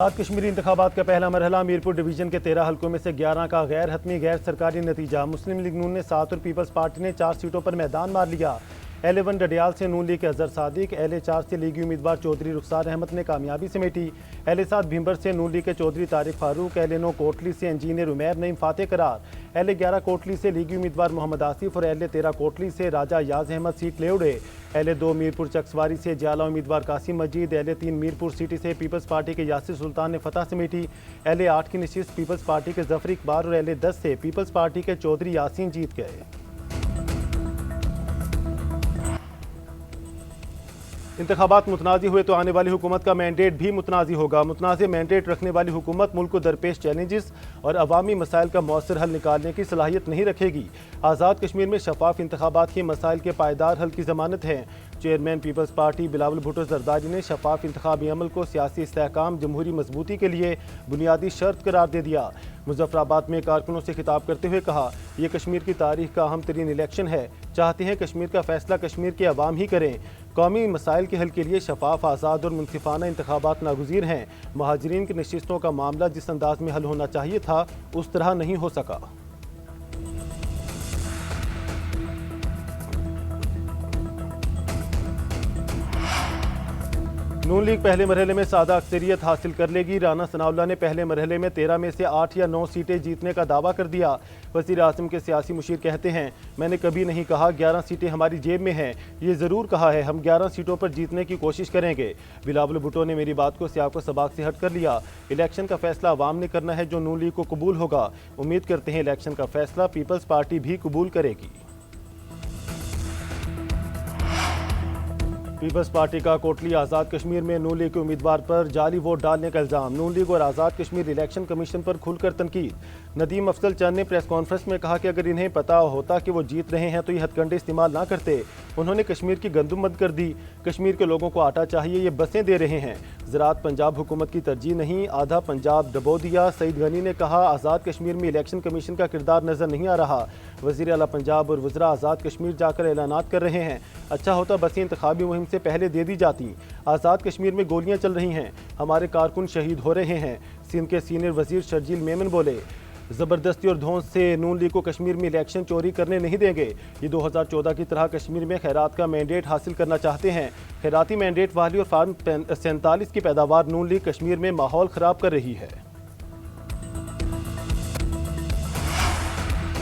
आज़ाद कश्मीरी इंतखाबात का पहला मरहला मीरपुर डिवीजन के 13 हलकों में से 11 का गैर हतमी गैर सरकारी नतीजा। मुस्लिम लीग नून ने 7 और पीपल्स पार्टी ने 4 सीटों पर मैदान मार लिया। L1 डडियाल से नून लीग के अजहर सादिक, L4 से लीगी उम्मीदवार चौधरी रुखसार अहमद ने कामयाबी समेटी। L7 भीमबर से नून लीग के चौधरी तारिक फारूक, L9 कोटली से इंजीनियर उमैर नईम फातेह करार, L11 कोटली से लीगी उम्मीदवार मोहम्मद आसिफ और L13 कोटली से राजा याज अहमद सीट ले उड़े। L2 मीरपुर चकसवारी से जाला उम्मीदवार कासिम मजीद, L3 मीरपुर सिटी से पीपल्स पार्टी के यासिर सुल्तान ने फतह समेटी। L8 की नशिस्त पीपल्स पार्टी के जफर इकबार और L10 से पीपल्स पार्टी के चौधरी यासीन जीत गए। इंतखाबात मुतनाज़ी हुए तो आने वाली हुकूमत का मैंडेट भी मुतनाज़ी होगा। मुतनाज़ मैंडेट रखने वाली हुकूमत मुल्क को दरपेश चैलेंजेस और अवामी मसाइल का मौसर हल निकालने की सलाहियत नहीं रखेगी। आज़ाद कश्मीर में शफाफ इंतखाबात के मसाइल के पायदार हल की ज़मानत है। चेयरमैन पीपल्स पार्टी बिलावल भुट्टो जरदारी ने शफाफ इंतखाबी अमल को सियासी इस्तेहकाम जमहूरी मजबूती के लिए बुनियादी शर्त करार दे दिया। मुजफ्फराबाद में कारकुनों से खिताब करते हुए कहा, यह कश्मीर की तारीख का अहम तरीन इलेक्शन है। चाहते हैं कश्मीर का फैसला कश्मीर के अवाम ही करें। कौमी मसाइल के हल के लिए शफाफ, आज़ाद और मुनसिफाना इंतखाबात नागुज़ीर हैं। महाजरीन की नशिस्तों का मामला जिस अंदाज में हल होना चाहिए था उस तरह नहीं हो सका। नून लीग पहले मरहले में सादा अक्सरियत हासिल कर लेगी। राना सनाउल्लाह ने पहले मरहले में 13 में से 8 या 9 सीटें जीतने का दावा कर दिया। वज़ीर आज़म के सियासी मुशीर कहते हैं, मैंने कभी नहीं कहा 11 सीटें हमारी जेब में हैं, ये ज़रूर कहा है हम 11 सीटों पर जीतने की कोशिश करेंगे। बिलावल भुट्टो ने मेरी बात को सियाको सबाक से हट कर लिया। इलेक्शन का फैसला अवाम ने करना है जो नून लीग को कबूल होगा। उम्मीद करते हैं इलेक्शन का फैसला पीपल्स पार्टी भी कबूल करेगी। पीपल्स पार्टी का कोटली आज़ाद कश्मीर में नून लीग के उम्मीदवार पर जाली वोट डालने का इल्ज़ाम। नून लीग और आज़ाद कश्मीर इलेक्शन कमीशन पर खुलकर तनकीद। नदीम अफजल चंद ने प्रेस कॉन्फ्रेंस में कहा कि अगर इन्हें पता होता कि वो जीत रहे हैं तो ये हथकंडे इस्तेमाल ना करते। उन्होंने कश्मीर की गंदुम बंद कर दी। कश्मीर के लोगों को आटा चाहिए, ये बसें दे रहे हैं। ज़राअत पंजाब हुकूमत की तरजीह नहीं, आधा पंजाब डबो दिया। सईद गनी ने कहा, आज़ाद कश्मीर में इलेक्शन कमीशन का किरदार नजर नहीं आ रहा। वज़ीर आला पंजाब और वज़रा आज़ाद कश्मीर जाकर ऐलानात कर रहे हैं। अच्छा होता बसें इंतखाबी मुहिम से पहले दे दी जाती। आज़ाद कश्मीर में गोलियां चल रही हैं, हमारे कारकुन शहीद हो रहे हैं। सिंध के सीनियर वजीर शर्जील मेमन बोले, ज़बरदस्ती और धौंस से नून लीग को कश्मीर में इलेक्शन चोरी करने नहीं देंगे। ये 2014 की तरह कश्मीर में खैरात का मैंडेट हासिल करना चाहते हैं। खैराती मैंडेट वाली और फार्म 47 की पैदावार नून लीग कश्मीर में माहौल ख़राब कर रही है।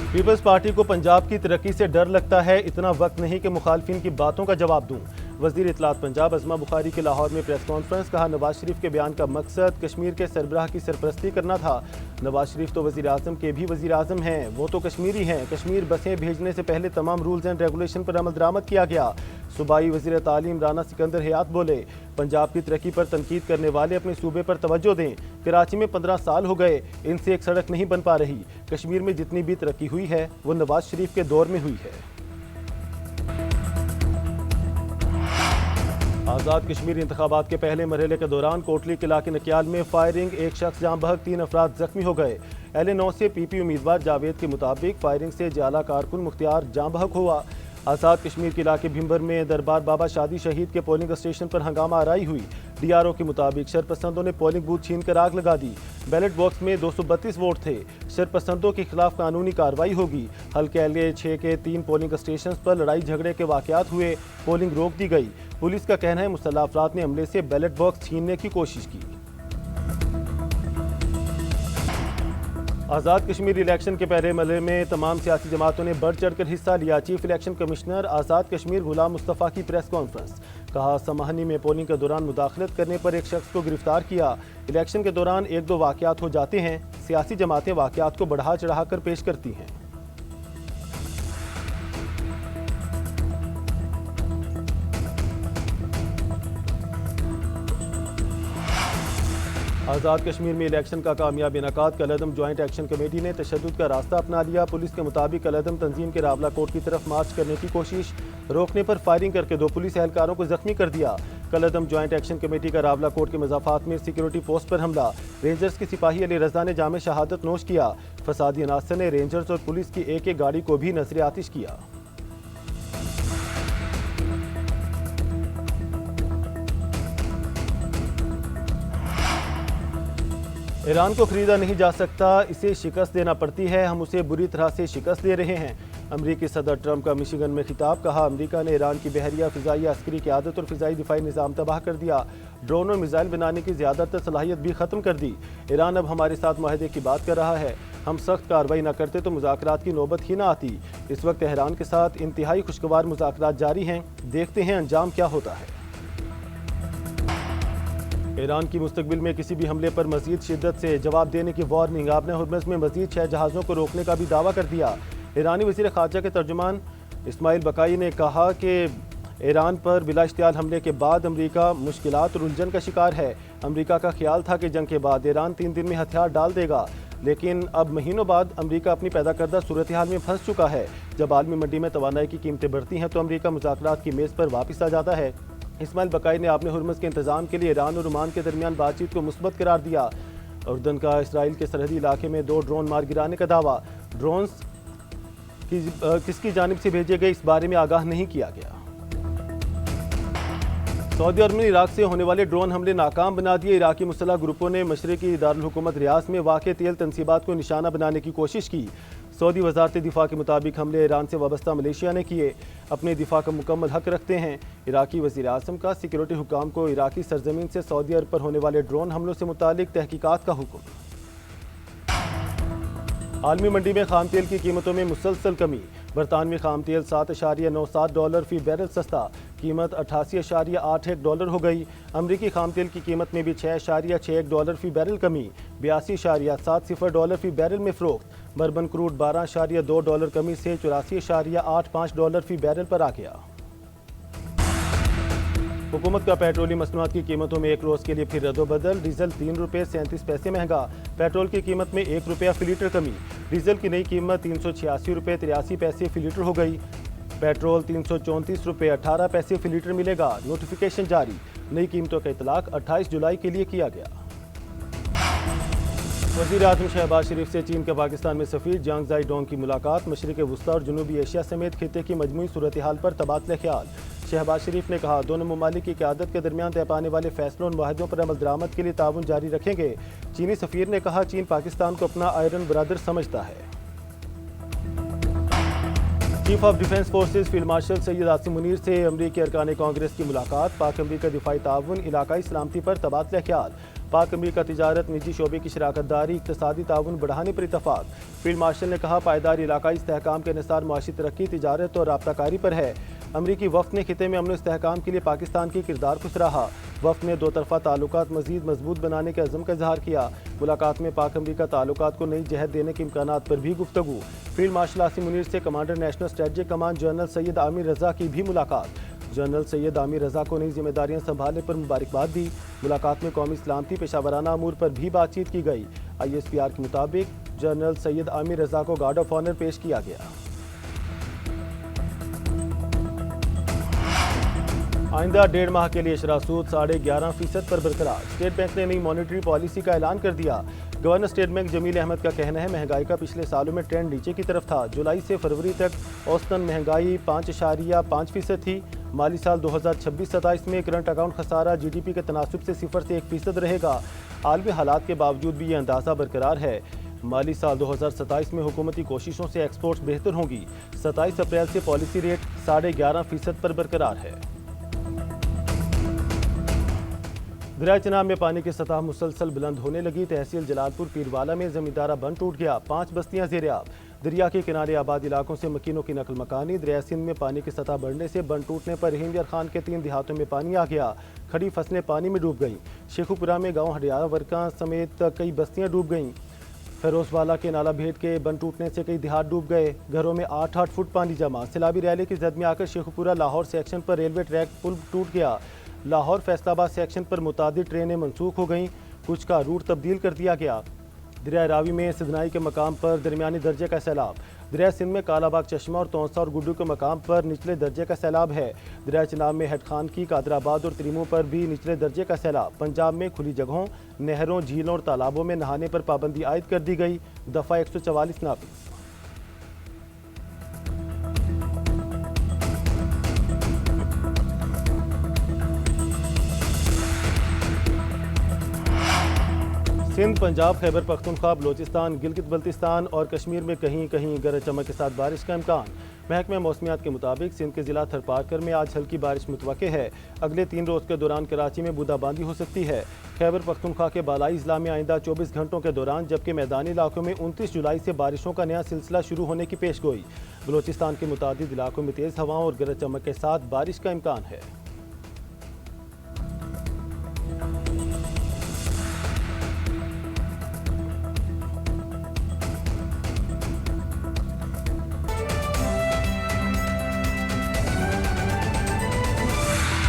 पीपल्स पार्टी को पंजाब की तरक्की से डर लगता है, इतना वक्त नहीं कि मुखालफिन की बातों का जवाब दूं। वज़ीर इत्तलात पंजाब अज़मा बुखारी की लाहौर में प्रेस कॉन्फ्रेंस। कहा, नवाज शरीफ के बयान का मकसद कश्मीर के सरबराह की सरपरस्ती करना था। नवाज शरीफ तो वज़ीर आज़म के भी वज़ीर आज़म हैं, वो तो कश्मीरी हैं। कश्मीर बसें भेजने से पहले तमाम रूल्स एंड रेगुलेशन पर अमल दरामद किया गया। सूबाई वज़ीर तालीम राना सिकंदर हयात बोले, पंजाब की तरक्की पर तनकीद करने वाले अपने सूबे पर तवज्जो दें। कराची में 15 साल हो गए, इनसे एक सड़क नहीं बन पा रही। कश्मीर में जितनी भी तरक्की हुई है वो नवाज शरीफ के दौर में हुई है। आज़ाद कश्मीर इंतखाबात के पहले मरहले के दौरान कोटली किला के नकियाल में फायरिंग, एक शख्स जाँ बहक, 3 अफराद जख्मी हो गए। L9 से PP उम्मीदवार जावेद के मुताबिक फायरिंग से जाला कारकुन मुख्तियार जाँ बहक हुआ। आज़ाद कश्मीर के इलाके भिम्बर में दरबार बाबा शादी शहीद के पोलिंग स्टेशन पर हंगामा आराई हुई। DRO के मुताबिक शरपसंदों ने पोलिंग बूथ छीन कर आग लगा दी। बैलेट बॉक्स में 232 वोट थे। शरपसंदों के खिलाफ कानूनी कार्रवाई होगी। हल्के L6 के 3 पोलिंग स्टेशन पर लड़ाई झगड़े के वाकयात हुए, पोलिंग रोक दी गई। पुलिस का कहना है मुसल्लह अफराद ने हमले से बैलेट बॉक्स छीनने की कोशिश की। आज़ाद कश्मीर इलेक्शन के पहले मरहले में तमाम सियासी जमातों ने बढ़ चढ़कर हिस्सा लिया। Chief election commissioner Azad Kashmir गुलाम मुस्तफ़ा की प्रेस कॉन्फ्रेंस। कहा, समाहनी में पोलिंग के दौरान मुदाखलत करने पर एक शख्स को गिरफ्तार किया। इलेक्शन के दौरान 1-2 वाकयात हो जाते हैं, सियासी जमातें वाकयात को बढ़ा चढ़ा कर पेश करती हैं। आज़ाद कश्मीर में इलेक्शन का कामयाब इनकाद। कलअदम ज्वाइंट एक्शन कमेटी ने तशद्दुद का रास्ता अपना लिया। पुलिस के मुताबिक कलअदम तंजीम के रावला कोट की तरफ मार्च करने की कोशिश, रोकने पर फायरिंग करके 2 पुलिस एहलकारों को जख्मी कर दिया। कलअदम ज्वाइंट एक्शन कमेटी का रावला कोट के मज़ाफ़ात में सिक्योरिटी पोस्ट पर हमला। रेंजर्स के सिपाही अली रजा ने जामे शहादत नोश किया। फसादी अनासर ने रेंजर्स और पुलिस की एक गाड़ी को भी नजर आतिश किया। ईरान को खरीदा नहीं जा सकता, इसे शिकस्त देना पड़ती है, हम उसे बुरी तरह से शिकस्त दे रहे हैं। अमरीकी सदर ट्रंप का मिशिगन में खिताब, कहा अमरीका ने ईरान की बहरिया फ़िज़ाई अस्करी क़यादत और फ़िज़ाई दिफाई निज़ाम तबाह कर दिया, ड्रोन और मिसाइल बनाने की ज़्यादातर सलाहियत भी ख़त्म कर दी। ईरान अब हमारे साथ माहदे की बात कर रहा है, हम सख्त कार्रवाई न करते तो मुज़ाकरात की नौबत ही न आती। इस वक्त तेहरान के साथ इंतहाई खुशगवार मुज़ाकरात जारी हैं, देखते हैं अंजाम क्या होता है। ईरान की मुस्तकबिल में किसी भी हमले पर मज़ीद शिद्दत से जवाब देने की वार्निंग, आपने हुर्मुज़ में मज़ीद 6 जहाज़ों को रोकने का भी दावा कर दिया। ईरानी वज़ीर ख़ारजा के तर्जुमान इस्माइल बकाई ने कहा कि ईरान पर बिला इश्तियाल हमले के बाद अमरीका मुश्किलात और उलझन का शिकार है। अमरीका का ख्याल था कि जंग के बाद ईरान 3 दिन में हथियार डाल देगा, लेकिन अब महीनों बाद अमरीका अपनी पैदा करदा सूरत हाल में फंस चुका है। जब आलमी मंडी में तवानाई की कीमतें बढ़ती हैं तो अमरीका मुज़ाकरात की मेज़ पर वापस आ जाता है। इस्माइल बकाई ने आपने हुर्मुज़ के इंतजाम के लिए ईरान और ओमान के दरमियान बातचीत को मुस्बत करार दिया। उर्दन का इसराइल के सरहदी इलाके में 2 ड्रोन मार गिराने का दावा, ड्रोन्स किसकी जानिब से भेजे गए इस बारे में आगाह नहीं किया गया। सऊदी अरब ने इराक से होने वाले ड्रोन हमले नाकाम बना दिए। इराकी मुसल्लह ग्रुपों ने मशरकी दारुल हुकूमत रियाज में वाक़ तेल तनसीबात को निशाना बनाने की कोशिश की। सऊदी वज़ारत दिफा के मुताबिक हमले ईरान से वाबस्ता मलेशिया ने किए, अपने दिफा का मुकम्मल हक रखते हैं। इराकी वज़ीर आज़म का सिक्योरिटी हुकाम को इराकी सरजमीन से सऊदी अरब पर होने वाले ड्रोन हमलों से मुतालिक तहकीकात का हुक्म। आलमी मंडी में खाम तेल की कीमतों में मुसलसल कमी, बरतानवी खाम तेल $7.97 फ़ी बैरल सस्ता, कीमत $88.81 हो गई। अमरीकी खाम तेल की कीमत में भी $6.61 फ़ी बैरल कमी, $82.70 फ़ी बैरल में फ़रोख्त। बर्बन क्रूड $12.2 कमी से $84.85 फ़ी बैरल पर आ गया। हुकूमत का पेट्रोलियम मसनूआत की कीमतों में एक रोज़ के लिए फिर रद्दोबदल, डीजल ₹3.37 महंगा, पेट्रोल की कीमत में ₹1 फ़ी लीटर कमी, डीजल की नई कीमत ₹386.83 फ़ी लीटर हो गई, पेट्रोल ₹334.18 फ़ी लीटर मिलेगा। नोटिफिकेशन जारी, नई कीमतों का इतलाक 28 जुलाई के लिए किया गया। वज़ीर आज़म शहबाज शरीफ से चीन के पाकिस्तान में सफ़ीर जांग जाई डोंग की मुलाकात, मशरिक़ वुस्ता और जनूबी एशिया समेत खित्ते की मजमूई सूरत हाल पर तबादला ख्याल। शहबाज शरीफ ने कहा, दोनों ममालिक की क़यादत के दरमियान तय पाने वाले फैसलों और मुआहदों पर अमल दरामद के लिए ताउन जारी रखेंगे। चीनी सफ़ीर ने कहा, चीन पाकिस्तान को अपना आयरन ब्रदर समझता है। Chief of defence forces field marshal Syed Asim Munir से अमरीकी अरकान कांग्रेस की मुलाकात, पाक अमरीका दिफाई ताउन, इलाकाई सलामती पर तबादला ख्याल, पाक अमरीका तिजारत, निजी शोबे की शराकत दारी, इक़्तिसादी ताउन बढ़ाने पर इतफाक़। फील्ड मार्शल ने कहा, पायदार इलाकाई इस्तेहकाम के निसार मुआशी तरक्की, तिजारत और राब्ताकारी पर है। अमरीकी वफ़द ने खिते में अमन इस्तेहकाम के लिए पाकिस्तान के किरदार को सराहा। वफ़द ने दो तरफ़ा ताल्लुकात मज़ीद मजबूत बनाने के अज़म का इज़हार किया। मुलाकात में पाक अमरीका ताल्लुकात को नई जहत देने के इम्कानात पर भी गुफ्तगू। फील्ड मार्शल आसिम मुनीर से commander national strategic command general Syed Amir Raza की भी मुलाकात। जनरल सैयद आमिर रज़ा को नई जिम्मेदारियां संभालने पर मुबारकबाद दी। मुलाकात में कौमी सलामती, पेशावराना अमूर पर भी बातचीत की गई। ISPR के मुताबिक जनरल सैयद आमिर रज़ा को गार्ड ऑफ ऑनर पेश किया गया। आइंदा 1.5 माह के लिए शरह सूद 11.5% पर बरकरार। स्टेट बैंक ने नई मॉनेटरी पॉलिसी का ऐलान कर दिया। गवर्नर स्टेट बैंक जमील अहमद का कहना है, महंगाई का पिछले सालों में ट्रेंड नीचे की तरफ था। जुलाई से फरवरी तक औसतन महंगाई 5.5% थी। माली साल 2026-27 में करंट अकाउंट खसारा GDP के तनासुब से 0 से 1% रहेगा। आलमी हालात के बावजूद भी ये अंदाज़ा बरकरार है। माली साल 2027 में हुकूमती कोशिशों से एक्सपोर्ट्स बेहतर होंगी। 27 अप्रैल से पॉलिसी रेट 11.5% पर बरकरार है। दरिया चनाब में पानी की सतह मुसलसल बुलंद होने लगी। तहसील जलालपुर पीरवाला में जमींदारा बंद टूट गया, 5 बस्तियां ज़ेर-ए-आब। दरिया के किनारे आबाद इलाकों से मकीनों की नकल मकानी। दरिया सिंध में पानी की सतह बढ़ने से बंद टूटने पर रहीम यार खान के 3 देहातों में पानी आ गया। खड़ी फसलें पानी में डूब गईं। शेखुपुरा में गाँव हडियारा वर्का समेत कई बस्तियाँ डूब गईं। फिरोजवाला के नाला भेद के बंद टूटने से कई देहात डूब गए। घरों में 8-8 फुट पानी जमा। सैलाबी रैली की जद में आकर शेखुपुरा लाहौर सेक्शन पर रेलवे ट्रैक पुल टूट गया। लाहौर फैसलाबाद सेक्शन पर मुतादिद ट्रेनें मनसूख हो गईं, कुछ का रूट तब्दील कर दिया गया। दरिया रावी में सिदनाई के मकाम पर दरमियानी दर्जे का सैलाब। दरिया सिंध में कालाबाग चश्मा और तौंसा और गुड्डू के मकाम पर निचले दर्जे का सैलाब है। दरिया चनाब में हेडखान की, कादराबाद और त्रिमू पर भी निचले दर्जे का सैलाब। पंजाब में खुली जगहों, नहरों, झीलों और तालाबों में नहाने पर पाबंदी आयद कर दी गई। दफ़ा 144 नाफिज। सिंध, पंजाब, खैबर पख्तूनख्वा, बलोचिस्तान, गिलगित बल्तिस्तान और कश्मीर में कहीं कहीं गरज चमक के साथ बारिश का इम्कान। महकमे मौसमियात के मुताबिक सिंध के जिला थरपारकर में आज हल्की बारिश मुतवक्के है। अगले 3 रोज़ के दौरान कराची में बूंदाबांदी हो सकती है। खैबर पख्तूनख्वा के बालाई इजला में आइंदा 24 घंटों के दौरान, जबकि मैदानी इलाकों में 29 जुलाई से बारिशों का नया सिलसिला शुरू होने की पेशगोई। बलोचिस्तान के मुतादिद इलाकों में तेज़ हवाओं और गरज चमक के साथ बारिश का इम्कान है।